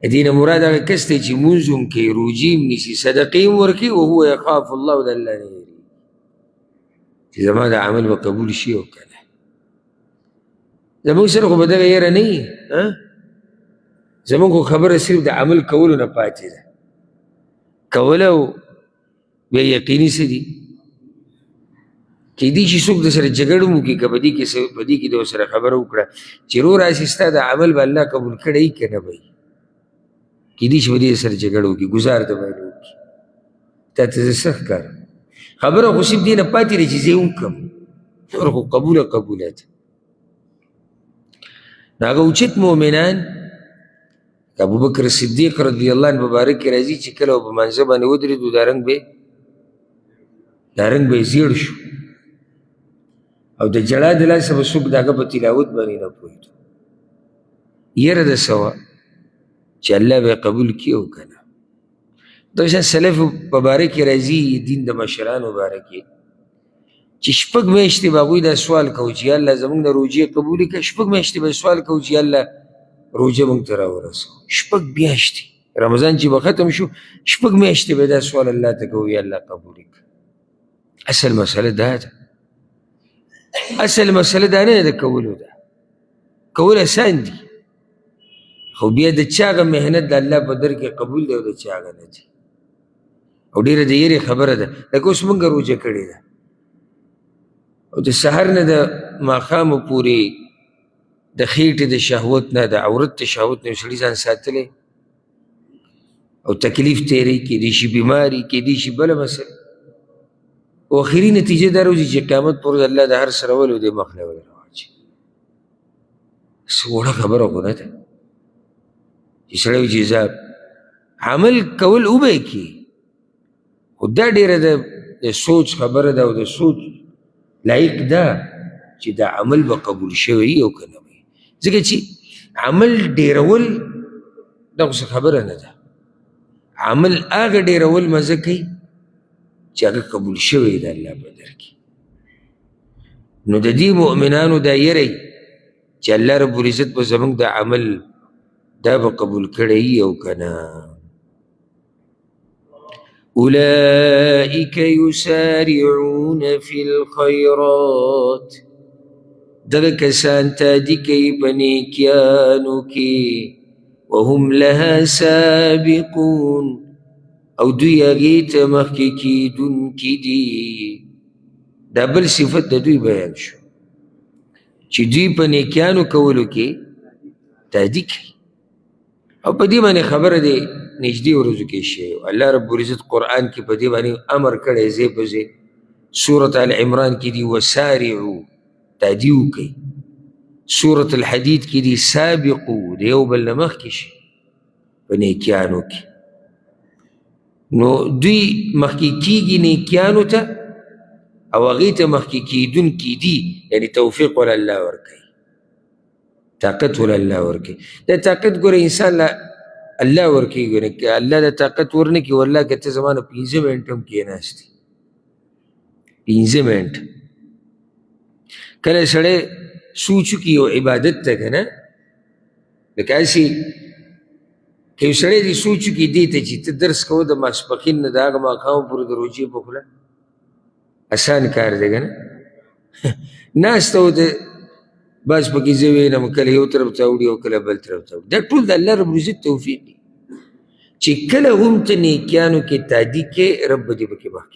دین مراد هغه کس دی چې مونځ هم کوي، روژې هم نیسي، صدقې هم ورکوي، وهو یخاف الله، د الله نه یېرېږي چې زما دا عمل به قبول شي او که نه. زمونږ سره خو به دغه یېره نه وي، زمونږ خو خبره صرف د عمل کولو نه پاتې ده. کول او بیا یقیني څه دي؟ کیدای شي څوک د سره جګړه هم وکړي، که په دې کې د ورسره خبره وکړه چې رو راسي ستا د عمل به الله قبول کړی که نه به وي، کیدای شي په دې سره جګړه وکړي، ګزار د باندې وکړي. تا ته زه څه ښکارم؟ خبره خو صرف دې نه پاتې ده چې زه یې وکړم، نور خو قبوله ده. نو هغه اوچت مؤمنان ابوبکر صدیق رضی الله عنه مبارک کې راځي چې کله په منځه باندې ودرېدو دا رنګ به یې زیړ شو او د جړا د لاسه به څوک د هغه په تلاوت باندې نه پوهېدو. یره د څه وه چې الله به یې قبول کړي او که نه. دا شان سلف په باره کې راځي، دین د مشرانو باره کې، چې شپږ میاشتې به هغوی دا سوال کوو چې یا الله زموږ نه روژې قبولې کړه. شپږ میاشتې به سوال کوو چې یا الله روژه موږ ته راورسوه. شپږ میاشتې، رمضان چې به ختم شو، شپږ میاشتې به دا سوال الله ته کوو یا الله قبولې کړه. اصل مسله دا ده، اصل مسله دا نه ده کولو ده، کول اسان دي، خو بیا د چا هغه محنت د الله په در کې قبول دی او د چا هغه نه دي. او ډېره د یېرې خبره ده، لکه اوس موږ روژه کړې ده او د سحر نه د ماښامو پورې د خېټې د شهوت نه، د عورت د شهوت نه سړي ځان ساتلی او تکلیف تېری، کېدای شي بیماري، کېدای شي بله مسله، او اخري نتیجه دا راوځي چې قیامت پر ورځ الله د هر څه راولي او دې مخ نه ولې راواچوي. څه وړه خبره خو نه ده چې سړی وایي چې زه عمل کول وبه یې کړي، خو دا ډېره د سوچ خبره ده او د سوچ لایق ده چې دا عمل به قبول شوی او که نه وي. ځکه چې عمل ډېرول دا خو څه خبره نه ده، عمل هغه ډېرول مزه کوي چې هغه قبول شوی د الله په در کې. نو د دې مؤمنانو دا یری چې الله رب العزت به زموږ د عمل دا به قبول کړی او که نه. اولئک یسارعون فی الخیرات، دغه کسان تادي کوي په نیکیانو کې، وهم لها سابقون، او دوی هغې ته مخکې کېدونکي دي. دا بل صفت د دوی بیان شو چې دوی په نیکیانو کولو کې تادي کوي. او په دې باندې خبره دی نږدې ورځو کې شوی، الله رب العزت قرآن کې په دې باندې امر کړی ځای په ځای. سورة آل عمران کې دي وسارعو، تادي وکئ. سورة الحدید کې دي سابقو، د یو بل نه مخکې شي په نیکیانو کې. نو دوی مخکې کېږي نیکیانو ته او هغې ته مخکې کېدونکي دي، یعنې توفیق ولا الله ورکوي، طاقت ولا الله ورکوي. دا طاقت ګوره انسان له الله ورکوي، ګوره که الله د طاقت ورنه کړي، والله که ته زما نه 15 منټ هم کېناستې، 15 منټ کله سړی سوچ وکړي یو عبادت ته که نه، لکه هسې که یو سړی دې سوچ وکړي دې ته چې ته درس کوه د ماسپښین نه د هغه ماښامه پورې د روژې په خوله، اسان کار دی که نه. ناسته و د بس پکې زه وینم کله یو طرف ته اوړي او کله بل طرف ته اوړي. دا ټول د الله رب العزت توفیق دی چې کله هم ته نیکیانو کې تادي کې رب دې پکې مخکې